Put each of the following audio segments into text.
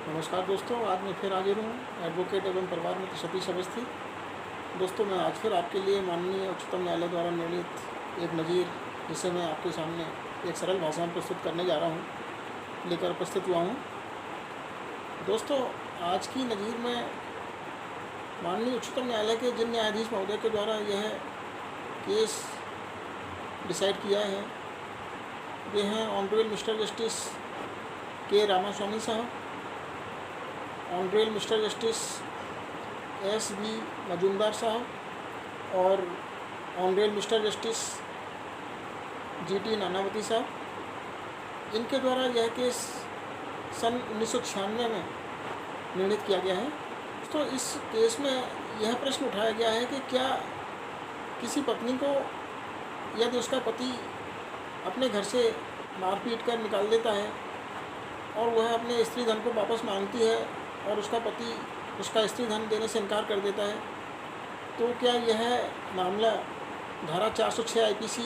नमस्कार दोस्तों, आज मैं फिर हाजिर हूँ एडवोकेट एवं परिवार मित्र सतीश अवस्थी। दोस्तों, मैं आज फिर आपके लिए माननीय उच्चतम न्यायालय द्वारा निर्णीत एक नज़ीर, जिसे मैं आपके सामने एक सरल भाषा में प्रस्तुत करने जा रहा हूँ, लेकर उपस्थित हुआ हूँ। दोस्तों, आज की नज़ीर में माननीय उच्चतम न्यायालय के जिन न्यायाधीश महोदय के द्वारा यह केस डिसाइड किया है, वे हैं ऑनरेबल मिस्टर जस्टिस के रामास्वामी साहब, honourable mister justice S.V. Majumdar साहब और honourable mister justice G.T. Nanavati साहब। इनके द्वारा यह केस सन 1996 में निर्णित किया गया है। तो इस केस में यह प्रश्न उठाया गया है कि क्या किसी पत्नी को यदि उसका पति अपने घर से मार पीट कर निकाल देता है और वह अपने स्त्री धन को वापस मांगती है और उसका पति उसका स्त्री धन देने से इनकार कर देता है, तो क्या यह मामला धारा 406 IPC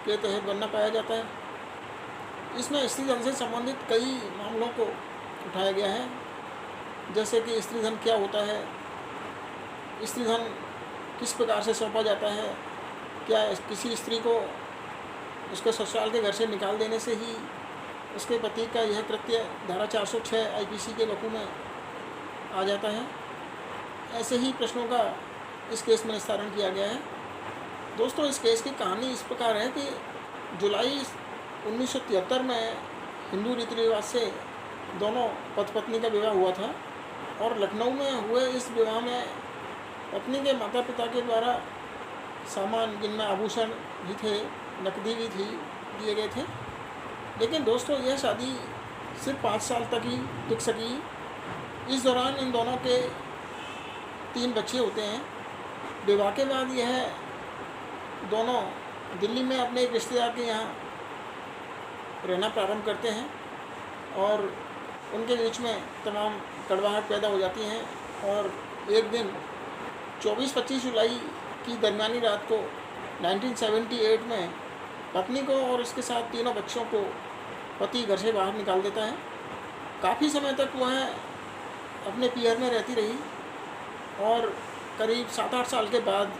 के तहत बनना पाया जाता है। इसमें स्त्री धन से संबंधित कई मामलों को उठाया गया है, जैसे कि स्त्री धन क्या होता है, स्त्री धन किस प्रकार से सौंपा जाता है, क्या किसी स्त्री को उसके ससुराल के घर से निकाल देने से ही उसके पति का यह कृत्य धारा 406 IPC के वकू में आ जाता है। ऐसे ही प्रश्नों का इस केस में निस्तारण किया गया है। दोस्तों, इस केस की कहानी इस प्रकार है कि जुलाई 1973 में हिंदू रीति रिवाज से दोनों पति पत्नी का विवाह हुआ था और लखनऊ में हुए इस विवाह में पत्नी के माता पिता के द्वारा सामान, जिनमें आभूषण भी थे, नकदी भी थी, दिए गए थे। लेकिन दोस्तों, यह शादी सिर्फ 5 साल तक ही टिक सकी। इस दौरान इन दोनों के 3 बच्चे होते हैं। विवाह के बाद यह दोनों दिल्ली में अपने एक रिश्तेदार के यहाँ रहना प्रारंभ करते हैं और उनके बीच में तमाम कड़वाहट पैदा हो जाती हैं और एक दिन 24-25 जुलाई की दरमियानी रात को 1978 में पत्नी को और उसके साथ 3 बच्चों को पति घर से बाहर निकाल देता है। काफ़ी समय तक वह अपने पियर में रहती रही और करीब 7-8 साल के बाद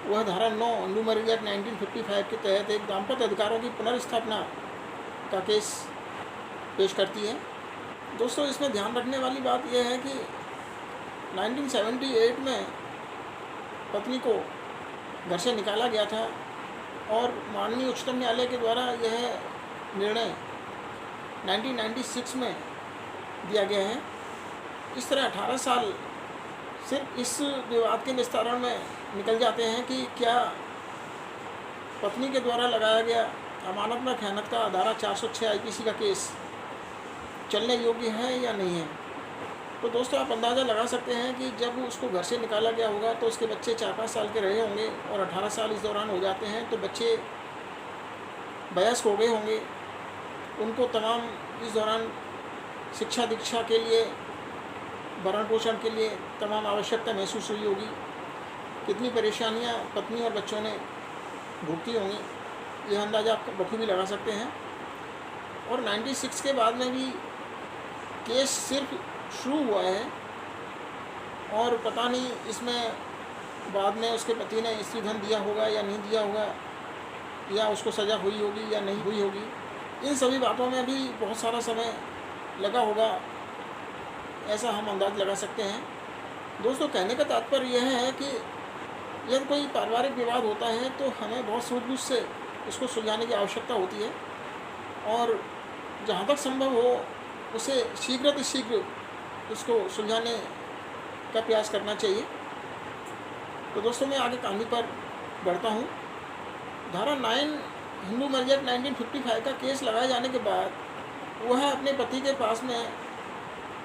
वह धारा 9 हिंदू मैरिज एक्ट 1955 के तहत एक दाम्पत्य अधिकारों की पुनर्स्थापना का केस पेश करती है। दोस्तों, इसमें ध्यान रखने वाली बात यह है कि 1978 में पत्नी को घर से निकाला गया था और माननीय उच्चतम न्यायालय के द्वारा यह निर्णय 1996 में दिया गया है। इस तरह 18 साल सिर्फ इस विवाद के निस्तारण में निकल जाते हैं कि क्या पत्नी के द्वारा लगाया गया अमानत में खयानत का धारा 406 IPC का केस चलने योग्य है या नहीं है। तो दोस्तों, आप अंदाज़ा लगा सकते हैं कि जब उसको घर से निकाला गया होगा तो उसके बच्चे 4-5 साल के रहे होंगे और 18 साल इस दौरान हो जाते हैं तो बच्चे वयस्क हो गए होंगे। उनको तमाम इस दौरान शिक्षा दीक्षा के लिए, भरण पोषण के लिए तमाम आवश्यकता महसूस हुई होगी। कितनी परेशानियां पत्नी और बच्चों ने भुगती होंगी, यह अंदाज़ा आप बखूबी लगा सकते हैं। और 96 के बाद में भी केस सिर्फ शुरू हुआ है और पता नहीं इसमें बाद में उसके पति ने स्त्री धन दिया होगा या नहीं दिया होगा, या उसको सज़ा हुई होगी या नहीं हुई होगी। इन सभी बातों में भी बहुत सारा समय लगा होगा, ऐसा हम अंदाज़ लगा सकते हैं। दोस्तों, कहने का तात्पर्य यह है कि यदि कोई पारिवारिक विवाद होता है तो हमें बहुत सूझबूझ से उसको सुलझाने की आवश्यकता होती है और जहाँ तक संभव हो उसे शीघ्र उसको सुलझाने का प्रयास करना चाहिए। तो दोस्तों, मैं आगे कहानी पर बढ़ता हूँ। धारा 9 हिंदू मैरिज एक्ट 1955 का केस लगाए जाने के बाद वह अपने पति के पास में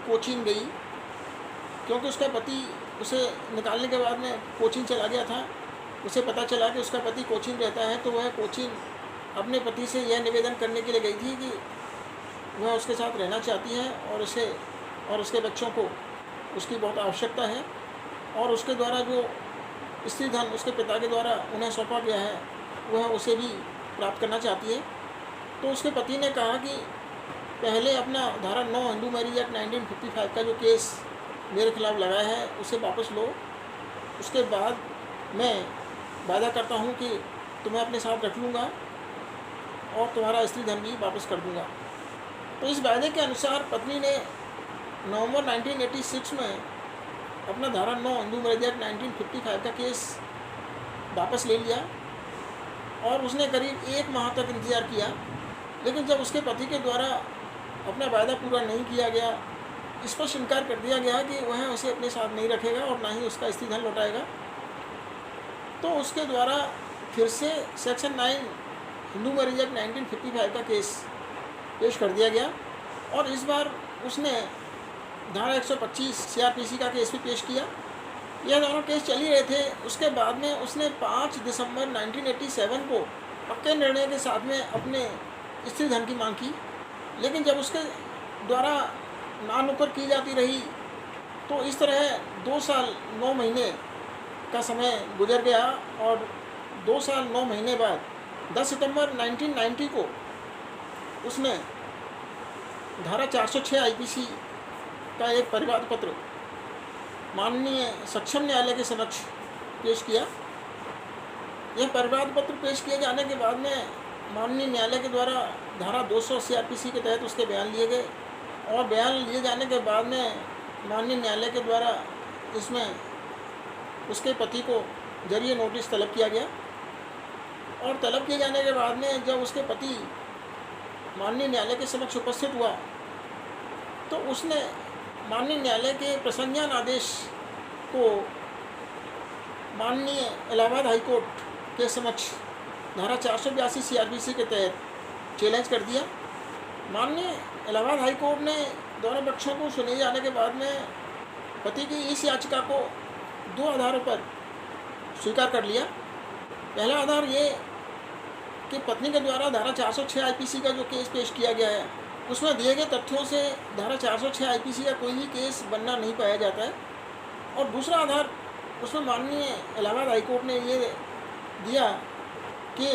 कोचीन गई, क्योंकि उसका पति उसे निकालने के बाद में कोचीन चला गया था। उसे पता चला कि उसका पति कोचीन रहता है, तो वह कोचीन अपने पति से यह निवेदन करने के लिए गई थी कि वह उसके साथ रहना चाहती है और उसे और उसके बच्चों को उसकी बहुत आवश्यकता है और उसके द्वारा जो स्त्री धन उसके पिता के द्वारा उन्हें सौंपा गया है वह उसे भी प्राप्त करना चाहती है। तो उसके पति ने कहा कि पहले अपना धारा 9 हिंदू मैरिज एक्ट 1955 का जो केस मेरे खिलाफ लगाया है उसे वापस लो। उसके बाद मैं वादा करता हूँ कि तुम्हें अपने साथ रख लूँगा और तुम्हारा स्त्री धन भी वापस कर दूँगा। तो इस वायदे के अनुसार पत्नी ने नवंबर 1986 में अपना धारा 9 हिंदू मैरिज एक्ट 1955 का केस वापस ले लिया और उसने करीब 1 माह तक इंतज़ार किया। लेकिन जब उसके पति के द्वारा अपना वायदा पूरा नहीं किया गया, स्पष्ट इनकार कर दिया गया कि वह उसे अपने साथ नहीं रखेगा और ना ही उसका स्त्री धन लौटाएगा, तो उसके द्वारा फिर से सेक्शन 9 हिंदू मैरिज एक्ट 1955 का केस पेश कर दिया गया और इस बार उसने धारा 125 CRPC का केस भी पेश किया। यह दोनों केस चल ही रहे थे। उसके बाद में उसने 5 दिसंबर 1987 को पक्के निर्णय के साथ में अपने स्त्री धन की मांग की। लेकिन जब उसके द्वारा ना नुक्कड़ की जाती रही तो इस तरह 2 साल 9 महीने का समय गुजर गया और 2 साल 9 महीने बाद 10 सितंबर 1990 को उसने धारा 406 IPC का एक परिवाद पत्र माननीय सक्षम न्यायालय के समक्ष पेश किया। यह परिवाद पत्र पेश किए जाने के बाद में माननीय न्यायालय के द्वारा धारा 200 CRPC के तहत उसके बयान लिए गए और बयान लिए जाने के बाद में माननीय न्यायालय के द्वारा इसमें उसके पति को जरिए नोटिस तलब किया गया और तलब किए जाने के बाद में जब उसके पति माननीय न्यायालय के समक्ष उपस्थित हुआ तो उसने माननीय न्यायालय के प्रसंज्ञान आदेश को माननीय इलाहाबाद हाई कोर्ट के समक्ष धारा 482 CRPC के तहत चैलेंज कर दिया। माननीय इलाहाबाद हाई कोर्ट ने दोनों पक्षों को सुने जाने के बाद में पति की इस याचिका को 2 आधारों पर स्वीकार कर लिया। पहला आधार ये कि पत्नी के द्वारा धारा 406 IPC का जो केस पेश किया गया है उसमें दिए गए तथ्यों से धारा 406 IPC का कोई भी केस बनना नहीं पाया जाता है। और दूसरा आधार उसमें माननीय इलाहाबाद हाई कोर्ट ने ये दिया कि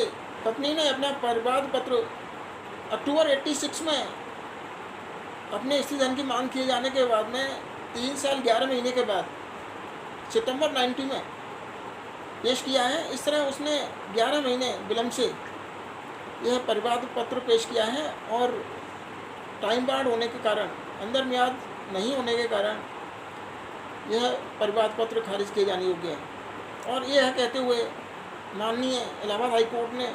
पत्नी ने अपना परिवाद पत्र अक्टूबर 86 में अपने स्त्री धन की मांग किए जाने के बाद में 3 साल 11 महीने के बाद सितंबर 90 में पेश किया है। इस तरह उसने 11 महीने विलम्ब से यह परिवाद पत्र पेश किया है और टाइम बाउंड होने के कारण, अंदर म्याद नहीं होने के कारण यह परिवाद पत्र खारिज किए जाने योग्य है। और यह कहते हुए माननीय इलाहाबाद हाई कोर्ट ने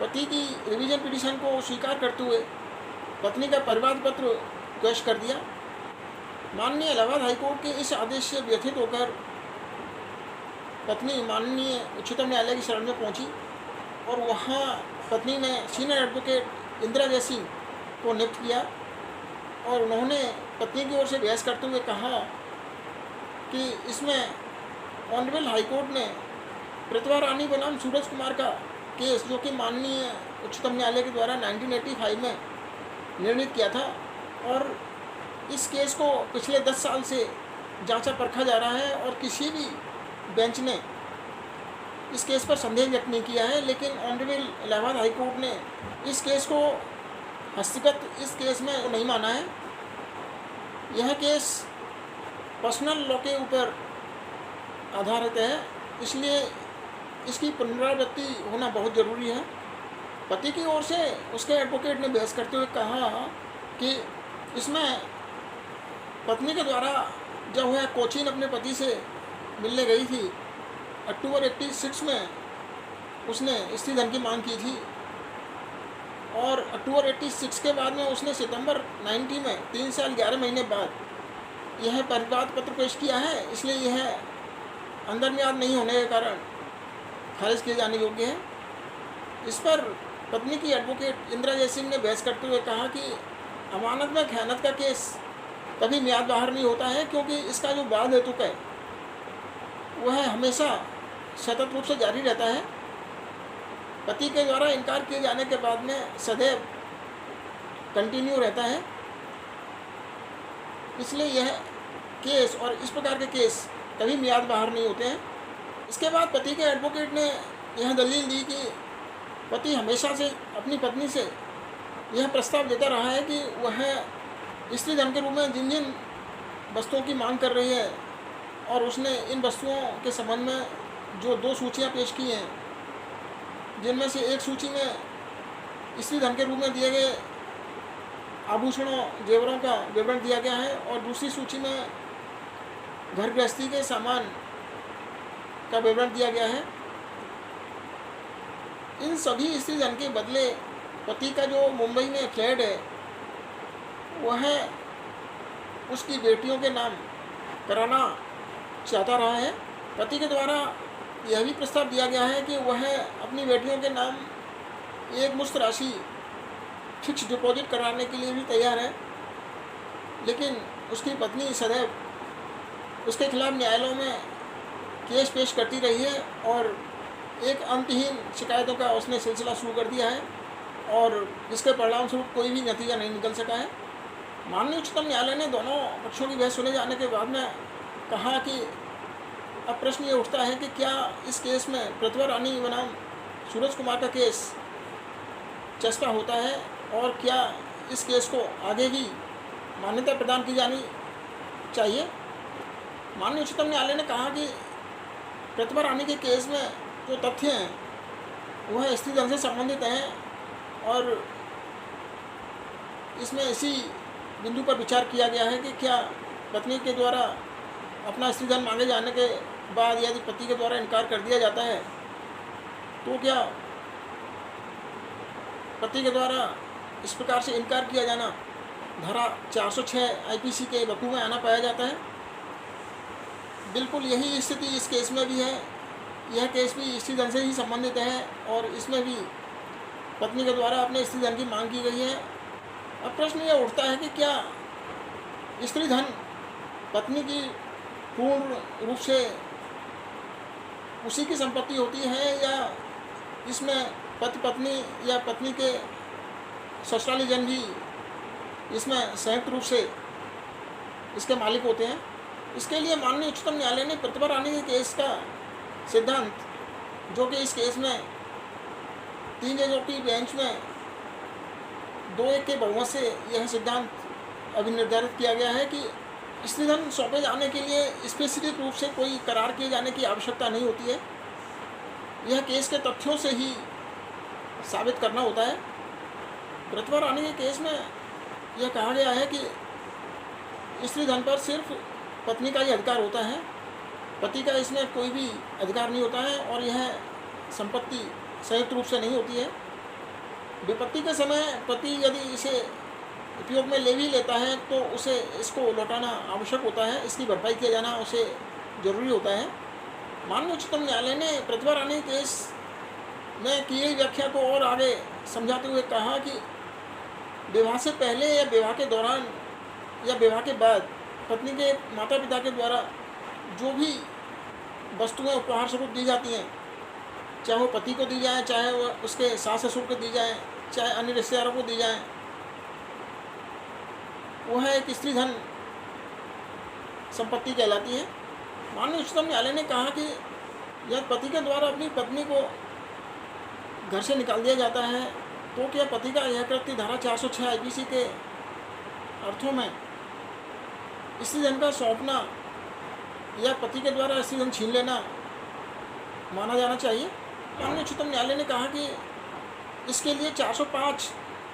पति की रिवीजन पिटीशन को स्वीकार करते हुए पत्नी का परिवाद पत्र पेश कर दिया। माननीय इलाहाबाद हाई कोर्ट के इस आदेश से व्यथित होकर पत्नी माननीय उच्चतम न्यायालय की शरण में पहुंची और वहां पत्नी ने सीनियर एडवोकेट इंदिरा जय सिंह को नियुक्त किया और उन्होंने पत्नी की ओर से बहस करते हुए कहा कि इसमें ऑनरेबल हाई कोर्ट ने प्रतिभा रानी बनाम सूरज कुमार का केस, जो कि माननीय उच्चतम न्यायालय के द्वारा 1985 में निर्णित किया था, और इस केस को पिछले 10 साल से जांचा परखा जा रहा है और किसी भी बेंच ने इस केस पर संदेह व्यक्त नहीं किया है। लेकिन ऑनरेबल इलाहाबाद हाई कोर्ट ने इस केस को हस्तगत इस केस में नहीं माना है। यह केस पर्सनल लॉ के ऊपर आधारित है, इसलिए इसकी पुनरावृत्ति होना बहुत ज़रूरी है। पति की ओर से उसके एडवोकेट ने बहस करते हुए कहा कि इसमें पत्नी के द्वारा जब वह कोचीन अपने पति से मिलने गई थी अक्टूबर 86 में उसने स्त्री धन की मांग की थी और अक्टूबर 86 के बाद में उसने सितंबर 90 में 3 साल 11 महीने बाद यह परिवाद पत्र पेश किया है, इसलिए यह अंदर म्याद नहीं होने के कारण खारिज किए जाने योग्य है। इस पर पत्नी की एडवोकेट इंदिरा जय सिंह ने बहस करते हुए कहा कि अमानत में खयानत का केस कभी म्याद बाहर नहीं होता है, क्योंकि इसका जो वाद हेतुक है वह हमेशा सतत रूप से जारी रहता है। पति के द्वारा इनकार किए जाने के बाद में सदैव कंटिन्यू रहता है, इसलिए यह केस और इस प्रकार के केस कभी म्याद बाहर नहीं होते हैं। इसके बाद पति के एडवोकेट ने यह दलील दी कि पति हमेशा से अपनी पत्नी से यह प्रस्ताव देता रहा है कि वह स्त्री धन के रूप में जिन जिन वस्तुओं की मांग कर रही है और उसने इन वस्तुओं के संबंध में जो 2 सूचियाँ पेश की हैं, जिनमें से एक सूची में स्त्री धन के रूप में दिए गए आभूषणों जेवरों का विवरण दिया गया है और दूसरी सूची में घर गृहस्थी के सामान का विवरण दिया गया है। इन सभी स्त्री धन के बदले पति का जो मुंबई में फ्लैट है वह उसकी बेटियों के नाम कराना चाहता रहा है। पति के द्वारा यह भी प्रस्ताव दिया गया है कि वह अपनी बेटियों के नाम एक मुश्त राशि फिक्स डिपॉजिट कराने के लिए भी तैयार है, लेकिन उसकी पत्नी सदैव उसके खिलाफ न्यायालयों में केस पेश करती रही है और एक अंतहीन शिकायतों का उसने सिलसिला शुरू कर दिया है और जिसके परिणाम स्वरूप कोई भी नतीजा नहीं निकल सका है। माननीय उच्चतम न्यायालय ने दोनों पक्षों की बहस सुने जाने के बाद में कहा कि अब प्रश्न ये उठता है कि क्या इस केस में प्रतिभा रानी बनाम सूरज कुमार का केस चस्पा होता है और क्या इस केस को आगे भी मान्यता प्रदान की जानी चाहिए। माननीय उच्चतम न्यायालय ने कहा कि प्रतिभा रानी के केस में जो तथ्य हैं वह स्त्री धन से संबंधित हैं और इसमें इसी बिंदु पर विचार किया गया है कि क्या पत्नी के द्वारा अपना स्त्री धन मांगे जाने के बाद यदि पति के द्वारा इनकार कर दिया जाता है तो क्या पति के द्वारा इस प्रकार से इनकार किया जाना धारा 406 आईपीसी के वकूफ में आना पाया जाता है। बिल्कुल यही स्थिति इस केस में भी है। यह केस भी स्त्री धन से ही संबंधित है और इसमें भी पत्नी के द्वारा अपने स्त्री धन की मांग की गई है। अब प्रश्न यह उठता है कि क्या स्त्री धन पत्नी की पूर्ण रूप से उसी की संपत्ति होती है या इसमें पति पत्नी या पत्नी के ससुराली जन भी इसमें संयुक्त रूप से इसके मालिक होते हैं। इसके लिए माननीय उच्चतम न्यायालय ने प्रतिभा रानी के केस का सिद्धांत, जो कि इस केस में 3 जजों की बेंच में 2-1 के बहुमत से यह सिद्धांत अभी निर्धारित किया गया है कि स्त्री धन सौंपे जाने के लिए स्पेसिफिक रूप से कोई करार किए जाने की आवश्यकता नहीं होती है। यह केस के तथ्यों से ही साबित करना होता है। प्रतिभा रानी के केस में यह कहा गया है कि स्त्री धन पर सिर्फ पत्नी का ही अधिकार होता है, पति का इसमें कोई भी अधिकार नहीं होता है और यह संपत्ति संयुक्त रूप से नहीं होती है। विपत्ति के समय पति यदि इसे उपयोग में ले भी लेता है तो उसे इसको लौटाना आवश्यक होता है, इसकी भरपाई किया जाना उसे जरूरी होता है। माननीय उच्चतम न्यायालय ने प्रतिभा रानी केस में की गई व्याख्या को और आगे समझाते हुए कहा कि विवाह से पहले या विवाह के दौरान या विवाह के बाद पत्नी के माता पिता के द्वारा जो भी वस्तुएं उपहार स्वरूप दी जाती हैं, चाहे वो पति को दी जाए, चाहे वो उसके सास ससुर को दी जाए, चाहे अन्य रिश्तेदारों को दी जाए, वह एक स्त्री धन संपत्ति कहलाती है। माननीय उच्चतम न्यायालय ने कहा कि यदि पति के द्वारा अपनी पत्नी को घर से निकाल दिया जाता है तो क्या पति का यह कृत्य धारा 406 आईपीसी के अर्थों में स्त्री धन का सौंपना या पति के द्वारा स्त्री धन छीन लेना माना जाना चाहिए। माननीय उच्चतम न्यायालय ने कहा कि इसके लिए 405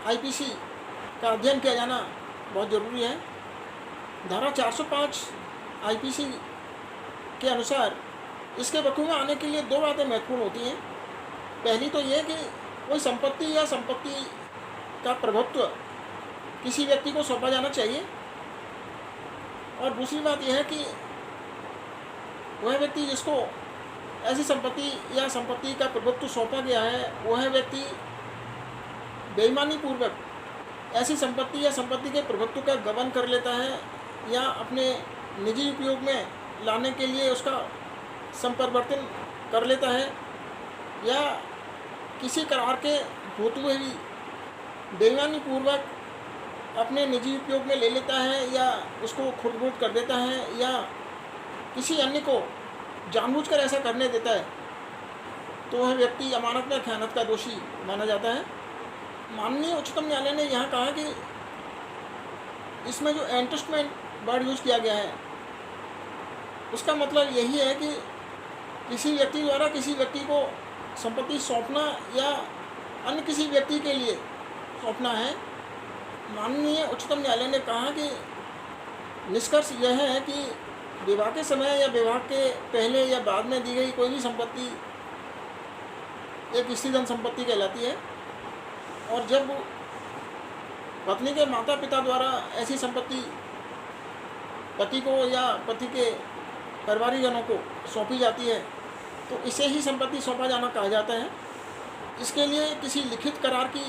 आईपीसी का अध्ययन किया जाना बहुत ज़रूरी है। धारा 405 आईपीसी के अनुसार इसके वकूफ में आने के लिए 2 बातें महत्वपूर्ण होती हैं। पहली तो ये कि कोई संपत्ति या संपत्ति का प्रभुत्व किसी व्यक्ति को सौंपा जाना चाहिए और दूसरी बात यह है कि वह व्यक्ति जिसको ऐसी संपत्ति या संपत्ति का प्रभुत्व सौंपा गया है वह व्यक्ति बेईमानी पूर्वक ऐसी संपत्ति या संपत्ति के प्रभुत्व का गबन कर लेता है या अपने निजी उपयोग में लाने के लिए उसका संपरिवर्तन कर लेता है या किसी करार के होते हुए भी बेईमानी पूर्वक अपने निजी उपयोग में ले लेता है या उसको खुर्द-बुर्द कर देता है या किसी अन्य को जानबूझकर ऐसा करने देता है तो वह व्यक्ति अमानत में खयानत का दोषी माना जाता है। माननीय उच्चतम न्यायालय ने यहाँ कहा कि इसमें जो एंटिस्टमेंट वर्ड यूज़ किया गया है उसका मतलब यही है कि किसी व्यक्ति द्वारा किसी व्यक्ति को संपत्ति सौंपना या अन्य किसी व्यक्ति के लिए सौंपना है। माननीय उच्चतम न्यायालय ने कहा कि निष्कर्ष यह है कि विवाह के समय या विवाह के पहले या बाद में दी गई कोई भी संपत्ति एक स्त्रीधन संपत्ति कहलाती है, और जब पत्नी के माता पिता द्वारा ऐसी संपत्ति पति को या पति के परिवारजनों को सौंपी जाती है तो इसे ही संपत्ति सौंपा जाना कहा जाता है। इसके लिए किसी लिखित करार की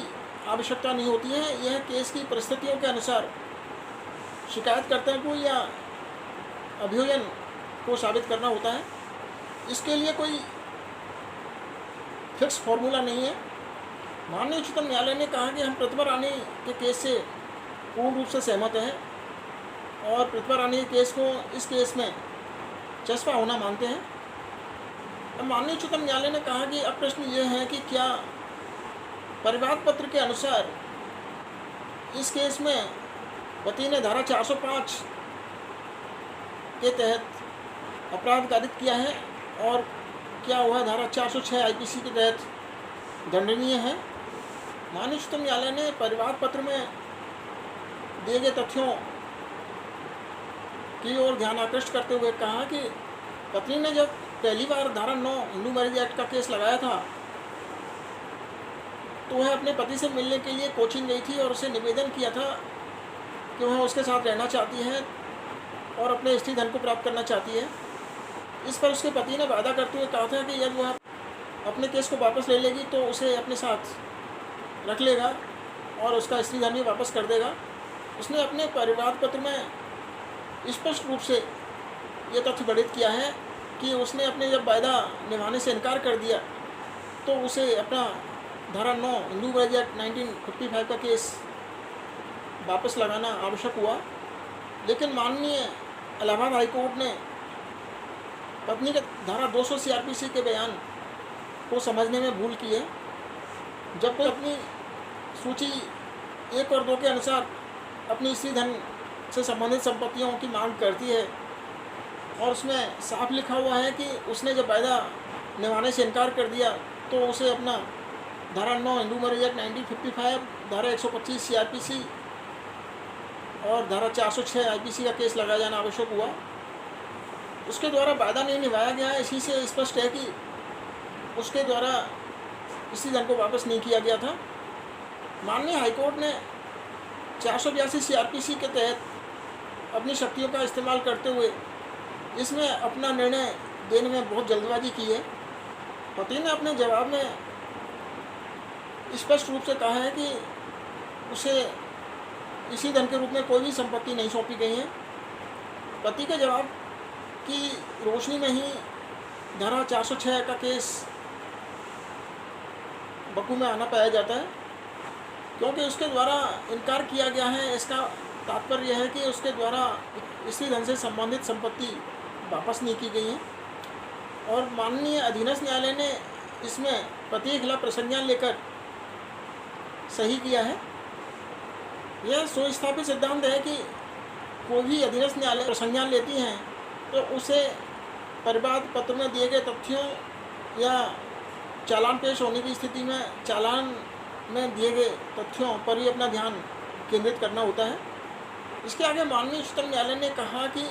आवश्यकता नहीं होती है। यह केस की परिस्थितियों के अनुसार शिकायतकर्ता को या अभियोजन को साबित करना होता है। इसके लिए कोई फिक्स फॉर्मूला नहीं है। माननीय उच्चतम न्यायालय ने कहा कि हम प्रतिभा रानी के केस से पूर्ण रूप से सहमत हैं और प्रतिभा रानी के केस को इस केस में चस्पा होना मानते हैं। अब माननीय उच्चतम न्यायालय ने कहा कि अब प्रश्न ये है कि क्या परिवाद पत्र के अनुसार इस केस में पति ने धारा 405 के तहत अपराध कारित किया है और क्या वह धारा 406 आईपीसी के तहत दंडनीय है। माननीय उच्चतम न्यायालय ने परिवाद पत्र में दिए गए तथ्यों की ओर ध्यान आकृष्ट करते हुए कहा कि पत्नी ने जब पहली बार धारा 9 हिंदू मैरिज एक्ट का केस लगाया था तो वह अपने पति से मिलने के लिए कोचिंग गई थी और उसे निवेदन किया था कि वह उसके साथ रहना चाहती है और अपने स्त्री धन को प्राप्त करना चाहती है। इस पर उसके पति ने वादा करते हुए कहा था कि यदि वह अपने केस को वापस ले लेगी तो उसे अपने साथ रख लेगा और उसका स्त्री धन भी वापस कर देगा। उसने अपने परिवाद पत्र में स्पष्ट रूप से ये तथ्य वर्णित किया है कि उसने अपने जब वायदा निभाने से इनकार कर दिया तो उसे अपना धारा 9 हिंदू मैरिज एक्ट 1955 का केस वापस लगाना आवश्यक हुआ। लेकिन माननीय इलाहाबाद हाई कोर्ट ने पत्नी के धारा 200 सीआरपीसी के बयान को समझने में भूल की है। जब कोई अपनी सूची 1 और 2 के अनुसार अपनी स्त्री धन से संबंधित संपत्तियों की मांग करती है और उसमें साफ लिखा हुआ है कि उसने जब वायदा निभाने से इनकार कर दिया तो उसे अपना धारा 9 हिंदू मैरिज एक्ट 1955, धारा 125 सीआरपीसी और धारा 406 आईपीसी का केस लगाया जाना आवश्यक हुआ। उसके द्वारा वायदा नहीं निभाया गया है। इसी से स्पष्ट है कि उसके द्वारा इसी धन को वापस नहीं किया गया था। माननीय हाईकोर्ट ने 482 सीआरपीसी के तहत अपनी शक्तियों का इस्तेमाल करते हुए इसमें अपना निर्णय देने में बहुत जल्दबाजी की है। पति ने अपने जवाब में स्पष्ट रूप से कहा है कि उसे इसी धन के रूप में कोई भी संपत्ति नहीं सौंपी गई है। पति के जवाब की रोशनी में ही धारा 406 का केस बकू में आना पाया जाता है, क्योंकि उसके द्वारा इनकार किया गया है। इसका तात्पर्य यह है कि उसके द्वारा इसी धन से संबंधित संपत्ति वापस नहीं की गई है। और माननीय अधीनस्थ न्यायालय ने इसमें पति के खिलाफ प्रसंज्ञान लेकर सही किया है। यह सुस्थापित सिद्धांत है कि कोई भी अधीनस्थ न्यायालय प्रसंज्ञान लेती हैं तो उसे परिवाद पत्र में दिए गए तथ्यों या चालान पेश होने की स्थिति में चालान में दिए गए तथ्यों पर ही अपना ध्यान केंद्रित करना होता है। इसके आगे माननीय उच्चतम न्यायालय ने कहा कि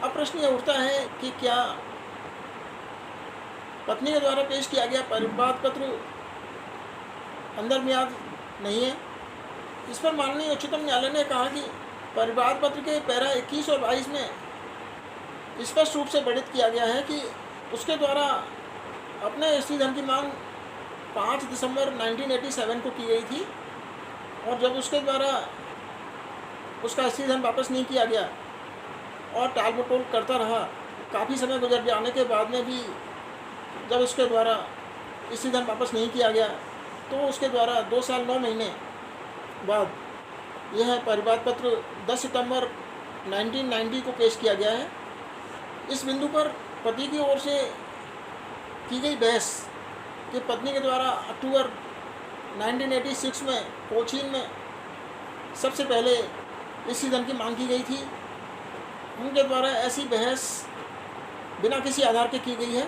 अब प्रश्न यह उठता है कि क्या पत्नी के द्वारा पेश किया गया परिवाद पत्र अंदर मियाद नहीं है। इस पर माननीय उच्चतम न्यायालय ने कहा कि परिवाद पत्र के पैरा 21 और 22 में स्पष्ट रूप से वर्णित किया गया है कि उसके द्वारा अपने स्त्री धन की मांग 5 दिसंबर 1987 को की गई थी और जब उसके द्वारा उसका स्त्री धन वापस नहीं किया गया और टाल मटोल करता रहा, काफ़ी समय गुजर जाने के बाद में भी जब उसके द्वारा स्त्री धन वापस नहीं किया गया तो उसके द्वारा 2 साल 9 महीने बाद यह परिवाद पत्र 10 सितंबर 1990 को पेश किया गया है। इस बिंदु पर पति की ओर से की गई बहस कि पत्नी के द्वारा अक्टूबर 1986 में कोचीन में सबसे पहले इस धन की मांग की गई थी। उनके द्वारा ऐसी बहस बिना किसी आधार के की गई है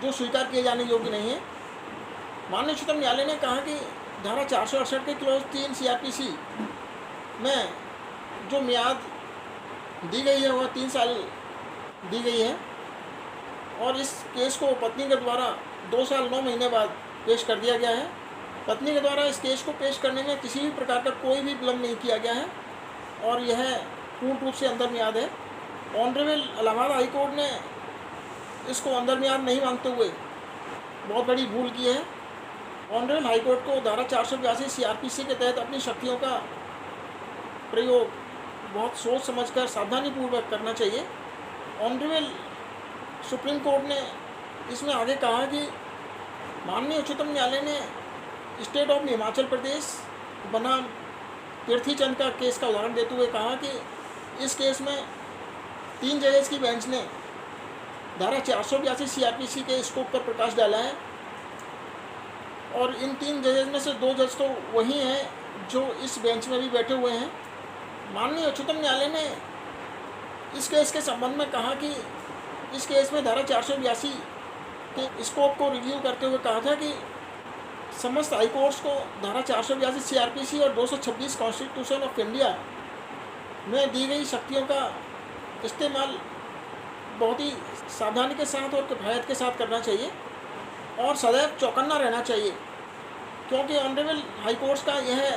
जो स्वीकार किए जाने योग्य नहीं है। माननीय उच्चतम न्यायालय ने कहा कि धारा 468 के क्लॉज 3 CRPC में जो मियाद दी गई है वह 3 साल दी गई है और इस केस को पत्नी के द्वारा 2 साल 9 महीने बाद पेश कर दिया गया है। पत्नी के द्वारा इस केस को पेश करने में किसी भी प्रकार का कोई भी विलम्ब नहीं किया गया है और यह पूर्ण रूप से अंदर मियाद है। ऑनरेबल इलाहाबाद हाई कोर्ट ने इसको अंदर मियाद नहीं मांगते हुए बहुत बड़ी भूल की है। ऑनरेबल हाई कोर्ट को धारा 482 CRPC के तहत अपनी शक्तियों का प्रयोग बहुत सोच समझकर सावधानीपूर्वक करना चाहिए। ऑनरेबल सुप्रीम कोर्ट ने इसमें आगे कहा कि माननीय उच्चतम न्यायालय ने स्टेट ऑफ हिमाचल प्रदेश बनाम पृथ्वी चंद का केस का उदाहरण देते हुए कहा कि इस केस में 3 जजेस की बेंच ने धारा 482 CRPC के स्कोप पर प्रकाश डाला है और इन 3 जजेस में से 2 जज तो वही हैं जो इस बेंच में भी बैठे हुए हैं। माननीय उच्चतम न्यायालय ने इस केस के संबंध में कहा कि इस केस में धारा 482 के स्कोप को रिव्यू करते हुए कहा था कि समस्त हाई कोर्ट्स को धारा 482 CRPC और 226 कॉन्स्टिट्यूशन ऑफ इंडिया में दी गई शक्तियों का इस्तेमाल बहुत ही सावधानी के साथ और किफ़ायत के साथ करना चाहिए और सदैव चौकन्ना रहना चाहिए, क्योंकि ऑनरेबल हाई कोर्ट्स का यह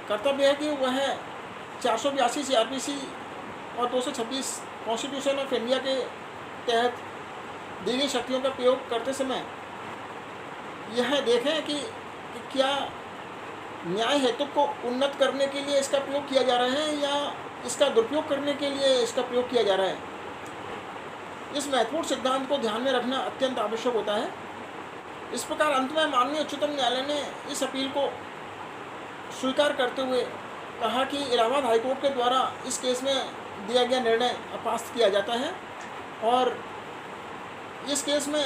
कर्तव्य है कि वह 482 CRPC और 226 कॉन्स्टिट्यूशन ऑफ इंडिया के तहत दी गई शक्तियों का प्रयोग करते समय यह देखें कि क्या न्याय हेतु को उन्नत करने के लिए इसका प्रयोग किया जा रहा है या इसका दुरुपयोग करने के लिए इसका प्रयोग किया जा रहा है। इस महत्वपूर्ण सिद्धांत को ध्यान में रखना अत्यंत आवश्यक होता है। इस प्रकार अंत में माननीय उच्चतम न्यायालय ने इस अपील को स्वीकार करते हुए कहा कि इलाहाबाद हाईकोर्ट के द्वारा इस केस में दिया गया निर्णय अपास्त किया जाता है और इस केस में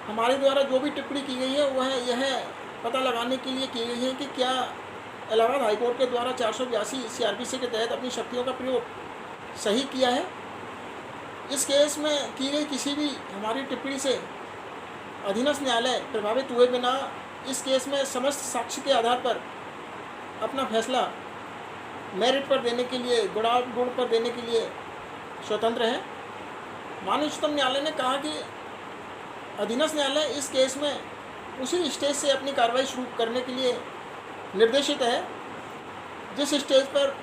हमारे द्वारा जो भी टिप्पणी की गई है वह यह पता लगाने के लिए की गई है कि क्या इलाहाबाद हाईकोर्ट के द्वारा 482 CRPC के तहत अपनी शक्तियों का प्रयोग सही किया है। इस केस में की गई किसी भी हमारी टिप्पणी से अधीनस्थ न्यायालय प्रभावित हुए बिना इस केस में समस्त साक्ष्य के आधार पर अपना फैसला मेरिट पर देने के लिए, गुण पर देने के लिए स्वतंत्र है। माननीय उच्चतम न्यायालय ने कहा कि अधीनस्थ न्यायालय इस केस में उसी स्टेज से अपनी कार्रवाई शुरू करने के लिए निर्देशित है जिस स्टेज पर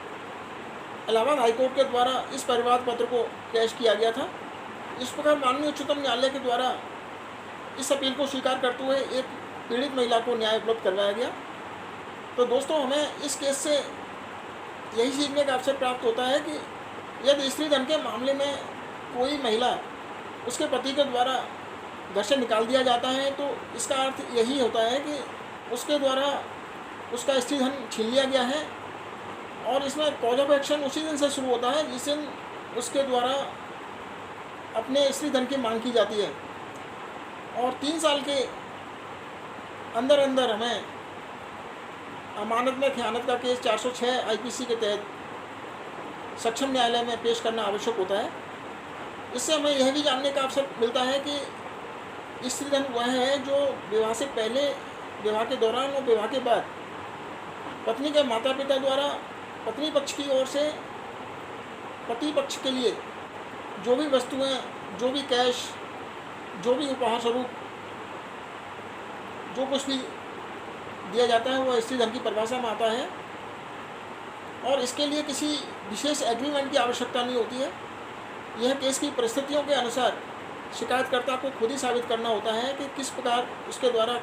इलाहाबाद हाईकोर्ट के द्वारा इस परिवाद पत्र को पेश किया गया था। इस प्रकार माननीय उच्चतम न्यायालय के द्वारा इस अपील को स्वीकार करते हुए एक पीड़ित महिला को न्याय उपलब्ध करवाया गया। तो दोस्तों, हमें इस केस से यही सीखने का अवसर प्राप्त होता है कि यदि स्त्री धन के मामले में कोई महिला उसके पति के द्वारा घर से निकाल दिया जाता है तो इसका अर्थ यही होता है कि उसके द्वारा उसका स्त्री धन छीन लिया गया है और इसमें कॉज ऑफ एक्शन उसी दिन से शुरू होता है जिस दिन उसके द्वारा अपने स्त्री धन की मांग की जाती है और 3 साल के अंदर अंदर हमें अमानत में खयानत का केस 406 IPC के तहत सक्षम न्यायालय में पेश करना आवश्यक होता है। इससे हमें यह भी जानने का अवसर मिलता है कि स्त्री धन वह है जो विवाह से पहले, विवाह के दौरान और विवाह के बाद पत्नी के माता पिता द्वारा पत्नी पक्ष की ओर से पति पक्ष के लिए जो भी वस्तुएं, जो भी कैश, जो भी उपहार स्वरूप जो कुछ भी दिया जाता है वह स्त्री धन की परिभाषा में आता है और इसके लिए किसी विशेष एग्रीमेंट की आवश्यकता नहीं होती है। यह केस की परिस्थितियों के अनुसार शिकायतकर्ता को खुद ही साबित करना होता है कि किस प्रकार उसके द्वारा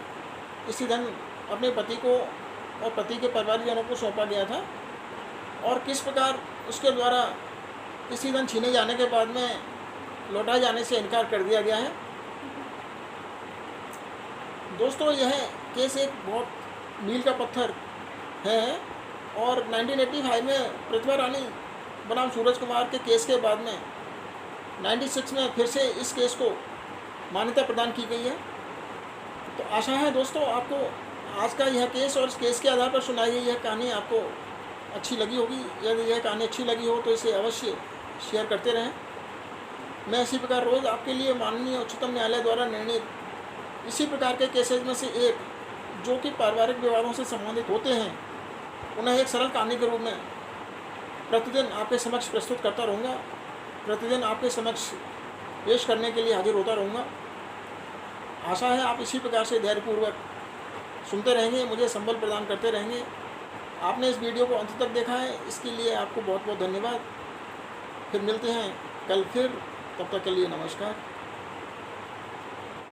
स्त्री धन अपने पति को और पति के परिवारजनों को सौंपा गया था और किस प्रकार उसके द्वारा स्त्री धन छीने जाने के बाद में लौटाए जाने से इनकार कर दिया गया है। दोस्तों, यह केस एक बहुत मील का पत्थर है और 1985 में प्रतिभा रानी बनाम सूरज कुमार के केस के बाद में 96 में फिर से इस केस को मान्यता प्रदान की गई है। तो आशा है दोस्तों आपको आज का यह केस और इस केस के आधार पर सुनाई गई यह कहानी आपको अच्छी लगी होगी। यदि यह कहानी अच्छी लगी हो तो इसे अवश्य शेयर करते रहें। मैं इसी प्रकार रोज़ आपके लिए माननीय उच्चतम न्यायालय द्वारा निर्णित इसी प्रकार के केसेज में से एक, जो कि पारिवारिक विवादों से संबंधित होते हैं, उन्हें एक सरल कहानी के रूप में प्रतिदिन आपके समक्ष प्रस्तुत करता रहूँगा। प्रतिदिन आपके समक्ष पेश करने के लिए हाजिर होता रहूँगा। आशा है आप इसी प्रकार से धैर्यपूर्वक सुनते रहेंगे, मुझे संबल प्रदान करते रहेंगे। आपने इस वीडियो को अंत तक देखा है, इसके लिए आपको बहुत बहुत धन्यवाद। फिर मिलते हैं कल फिर, तब तक के लिए नमस्कार।